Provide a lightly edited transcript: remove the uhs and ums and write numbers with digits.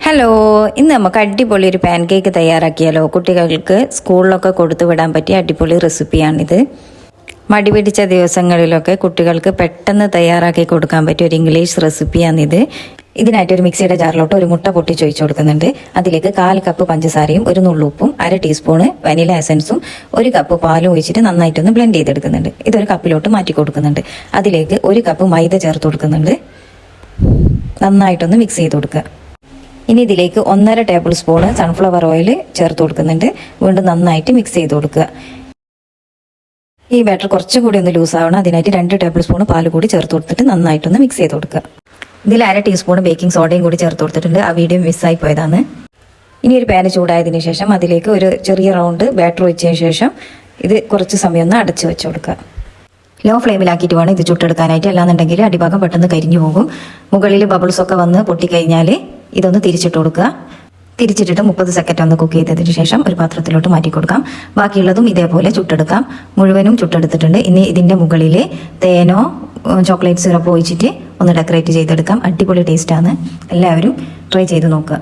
Hello, ഇന്ന് നമുക്ക് അടിപൊളി ഒരു പാൻ കേക്ക് തയ്യാറാക്കിയാലോ. കുട്ടികൾക്ക് സ്കൂളിലൊക്കെ കൊടുത്തു വിടാൻ പറ്റിയ അടിപൊളി റെസിപ്പിയാണിത്. മടി പിടിച്ച ദിവസങ്ങളിലൊക്കെ കുട്ടികൾക്ക് പെട്ടെന്ന് തയ്യാറാക്കി കൊടുക്കാൻ പറ്റിയ ഒരു ഇംഗ്ലീഷ് റെസിപ്പിയാണിത്. ഇതിനായിട്ട് ഒരു മിക്സിയുടെ ജാറിലോട്ട് ഒരു മുട്ട പൊട്ടിച്ചൊഴിച്ച് കൊടുക്കുന്നുണ്ട്. അതിലേക്ക് 1/4 കപ്പ് പഞ്ചസാരയും ഒരു നുള്ളുപ്പും 1/2 ടീസ്പൂണ് വനില എസൻസും 1 കപ്പ് പാലും ഒഴിച്ചിട്ട് നന്നായിട്ടൊന്ന് ബ്ലെൻഡ് ചെയ്തെടുക്കുന്നുണ്ട്. ഇതൊരു കപ്പിലോട്ട് മാറ്റി കൊടുക്കുന്നുണ്ട്. അതിലേക്ക് 1 കപ്പ് മൈദ ചേർത്ത് കൊടുക്കുന്നുണ്ട്. നന്നായിട്ടൊന്ന് മിക്സ് ചെയ്ത് കൊടുക്കുക. ഇനി ഇതിലേക്ക് 1.5 ടേബിൾ സ്പൂണ് സൺഫ്ലവർ ഓയിൽ ചേർത്ത് കൊടുക്കുന്നുണ്ട്. വീണ്ടും നന്നായിട്ട് മിക്സ് ചെയ്ത് കൊടുക്കുക. ഈ ബാറ്റർ കുറച്ചുകൂടി ഒന്ന് ലൂസ് ആവണം. അതിനായിട്ട് 2 ടേബിൾ സ്പൂൺ പാൽ കൂടി ചേർത്ത് കൊടുത്തിട്ട് നന്നായിട്ടൊന്ന് മിക്സ് ചെയ്ത് കൊടുക്കുക. ഇതിൽ 1/2 ടീസ്പൂൺ ബേക്കിംഗ് സോഡയും കൂടി ചേർത്ത് കൊടുത്തിട്ടുണ്ട്. ആ വീഡിയോ മിസ്സായി പോയതാണ്. ഇനി ഒരു പാന് ചൂടായതിനു ശേഷം അതിലേക്ക് ഒരു ചെറിയ റൗണ്ട് ബാറ്റർ ഒഴിച്ചതിന് ശേഷം ഇത് കുറച്ച് സമയം ഒന്ന് അടച്ചു വെച്ച് കൊടുക്കുക. ലോ ഫ്ലെയിമിലാക്കിയിട്ട് വേണം ഇത് ചുട്ടെടുക്കാനായിട്ട്. അല്ലാന്നുണ്ടെങ്കിൽ അടിഭാഗം പെട്ടെന്ന് കരിഞ്ഞു പോകും. മുകളിൽ ബബിൾസൊക്കെ വന്ന് പൊട്ടിക്കഴിഞ്ഞാൽ ഇതൊന്ന് തിരിച്ചിട്ട് കൊടുക്കുക. തിരിച്ചിട്ടിട്ട് 30 സെക്കൻഡ് ഒന്ന് കുക്ക് ചെയ്തതിന് ശേഷം ഒരു പാത്രത്തിലോട്ട് മാറ്റി കൊടുക്കാം. ബാക്കിയുള്ളതും ഇതേപോലെ ചുട്ടെടുക്കാം. മുഴുവനും ചുട്ടെടുത്തിട്ടുണ്ട്. ഇനി ഇതിൻ്റെ മുകളിൽ തേനോ ചോക്ലേറ്റ് സിറപ്പ് ഒഴിച്ചിട്ട് ഒന്ന് ഡെക്കറേറ്റ് ചെയ്തെടുക്കാം. അടിപൊളി ടേസ്റ്റാണ്. എല്ലാവരും ട്രൈ ചെയ്ത് നോക്കുക.